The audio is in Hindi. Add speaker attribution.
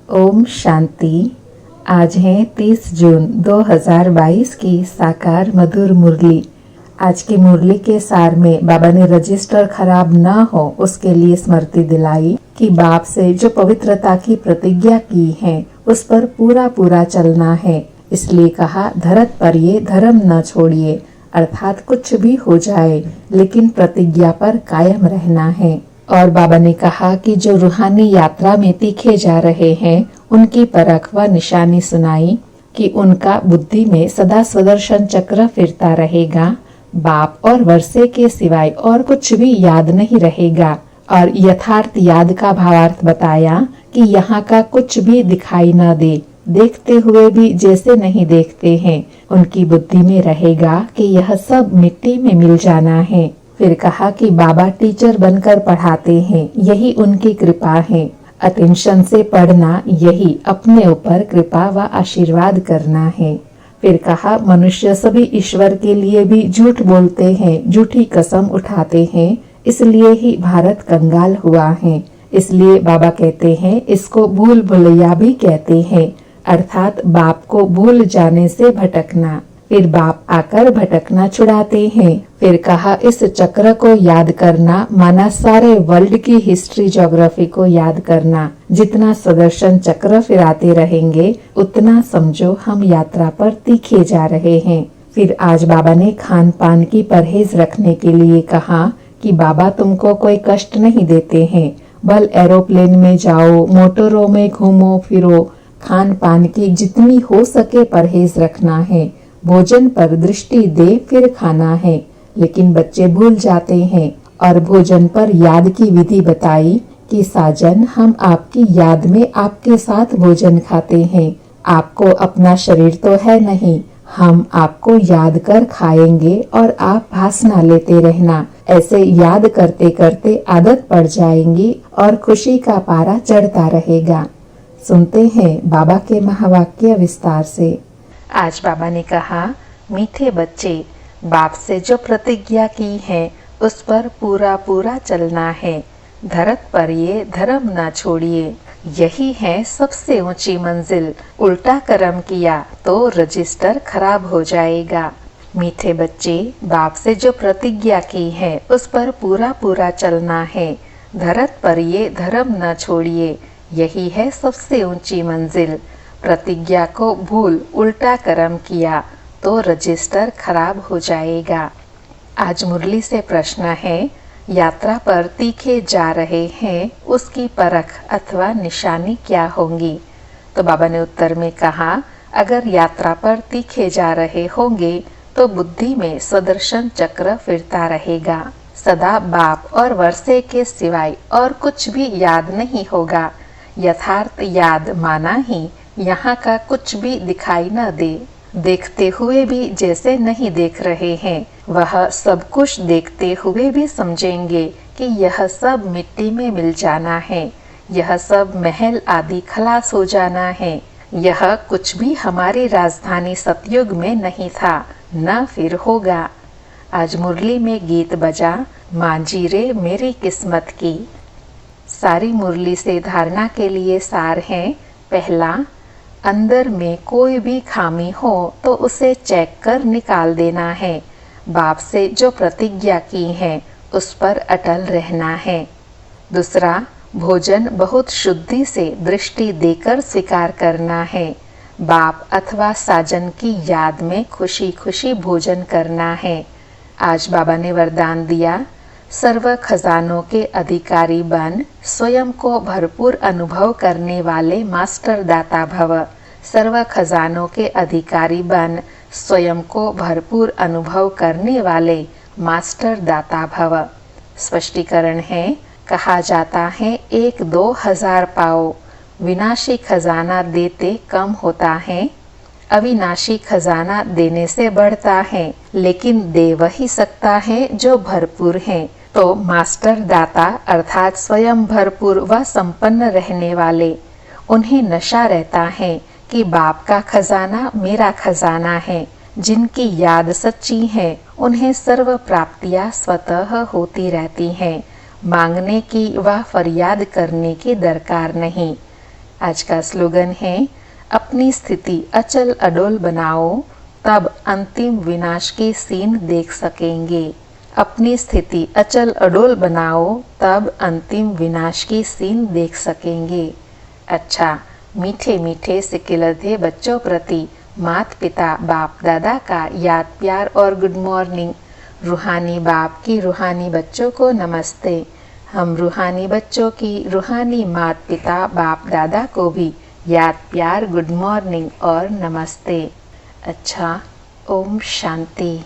Speaker 1: ओम शांति। आज है 30 जून 2022 की साकार मधुर मुरली। आज की मुरली के सार में बाबा ने रजिस्टर खराब न हो उसके लिए स्मृति दिलाई कि बाप से जो पवित्रता की प्रतिज्ञा की है उस पर पूरा पूरा चलना है। इसलिए कहा, धरत पर ये धर्म न छोड़िए, अर्थात कुछ भी हो जाए लेकिन प्रतिज्ञा पर कायम रहना है। और बाबा ने कहा कि जो रूहानी यात्रा में तीखे जा रहे हैं उनकी परख व निशानी सुनाई कि उनका बुद्धि में सदा सुदर्शन चक्र फिरता रहेगा, बाप और वर्षे के सिवाय और कुछ भी याद नहीं रहेगा। और यथार्थ याद का भावार्थ बताया कि यहाँ का कुछ भी दिखाई न दे, देखते हुए भी जैसे नहीं देखते हैं। उनकी बुद्धि में रहेगा कि यह सब मिट्टी में मिल जाना है। फिर कहा कि बाबा टीचर बनकर पढ़ाते हैं, यही उनकी कृपा है। अटेंशन से पढ़ना यही अपने ऊपर कृपा व आशीर्वाद करना है। फिर कहा, मनुष्य सभी ईश्वर के लिए भी झूठ बोलते हैं, झूठी कसम उठाते हैं, इसलिए ही भारत कंगाल हुआ है। इसलिए बाबा कहते हैं इसको भूल भुलैया भी कहते हैं, अर्थात बाप को भूल जाने से भटकना। फिर बाप आकर भटकना छुड़ाते हैं। फिर कहा, इस चक्र को याद करना माना सारे वर्ल्ड की हिस्ट्री ज्योग्राफी को याद करना। जितना सुदर्शन चक्र फिराते रहेंगे उतना समझो हम यात्रा पर तीखे जा रहे हैं। फिर आज बाबा ने खान पान की परहेज रखने के लिए कहा कि बाबा तुमको कोई कष्ट नहीं देते हैं, भल एरोप्लेन में जाओ, मोटरों में घूमो फिरो, खान पान की जितनी हो सके परहेज रखना है। भोजन पर दृष्टि दे फिर खाना है, लेकिन बच्चे भूल जाते हैं। और भोजन पर याद की विधि बताई कि साजन हम आपकी याद में आपके साथ भोजन खाते हैं। आपको अपना शरीर तो है नहीं, हम आपको याद कर खाएंगे और आप भासना लेते रहना। ऐसे याद करते करते आदत पड़ जाएंगी और खुशी का पारा चढ़ता रहेगा। सुनते हैं बाबा के महावाक्य विस्तार से। आज बाबा ने कहा, मीठे बच्चे, बाप से जो प्रतिज्ञा की है उस पर पूरा पूरा चलना है। धरत पर ये धर्म ना छोड़िए, यही है सबसे ऊंची मंजिल। उल्टा कर्म किया तो रजिस्टर खराब हो जाएगा। मीठे बच्चे, बाप से जो प्रतिज्ञा की है उस पर पूरा पूरा चलना है। धरत पर ये धर्म न छोड़िए, यही है सबसे ऊंची मंजिल। प्रतिज्ञा को भूल उल्टा कर्म किया तो रजिस्टर खराब हो जाएगा। आज मुरली से प्रश्न है, यात्रा पर तीखे जा रहे हैं उसकी परख अथवा निशानी क्या होंगी? तो बाबा ने उत्तर में कहा, अगर यात्रा पर तीखे जा रहे होंगे तो बुद्धि में सुदर्शन चक्र फिरता रहेगा। सदा बाप और वर्षे के सिवाय और कुछ भी याद नहीं होगा। यथार्थ याद माना ही यहाँ का कुछ भी दिखाई न दे, देखते हुए भी जैसे नहीं देख रहे हैं। वह सब कुछ देखते हुए भी समझेंगे कि यह सब मिट्टी में मिल जाना है, यह सब महल आदि खलास हो जाना है। यह कुछ भी हमारी राजधानी सतयुग में नहीं था, न फिर होगा। आज मुरली में गीत बजा, मांझी रे मेरी किस्मत की। सारी मुरली से धारणा के लिए सार है। पहला, अंदर में कोई भी खामी हो तो उसे चेक कर निकाल देना है। बाप से जो प्रतिज्ञा की है उस पर अटल रहना है। दूसरा, भोजन बहुत शुद्धि से दृष्टि देकर स्वीकार करना है। बाप अथवा साजन की याद में खुशी खुशी भोजन करना है। आज बाबा ने वरदान दिया, सर्व खजानों के अधिकारी बन स्वयं को भरपूर अनुभव करने वाले मास्टर दाता भव। सर्व खजानों के अधिकारी बन स्वयं को भरपूर अनुभव करने वाले मास्टर दाता भव। स्पष्टीकरण है, कहा जाता है 1-2 हजार पाओ, विनाशी खजाना देते कम होता है, अविनाशी खजाना देने से बढ़ता है, लेकिन दे वही सकता है जो भरपूर है। तो मास्टर दाता अर्थात स्वयं भरपूर व संपन्न रहने वाले, उन्हें नशा रहता है कि बाप का खजाना मेरा खजाना है। जिनकी याद सच्ची है उन्हें सर्व प्राप्तियां स्वतः होती रहती हैं। मांगने की व फरियाद करने की दरकार नहीं। आज का स्लोगन है, अपनी स्थिति अचल अडोल बनाओ, तब अंतिम विनाश के सीन देख सकेंगे। अपनी स्थिति अचल अडोल बनाओ, तब अंतिम विनाश के सीन देख सकेंगे। अच्छा, मीठे मीठे सिकिलधे बच्चों प्रति माता पिता बाप दादा का याद प्यार और गुड मॉर्निंग। रूहानी बाप की रूहानी बच्चों को नमस्ते। हम रूहानी बच्चों की रूहानी माता पिता बाप दादा को भी याद प्यार गुड मॉर्निंग और नमस्ते। अच्छा, ओम शांति।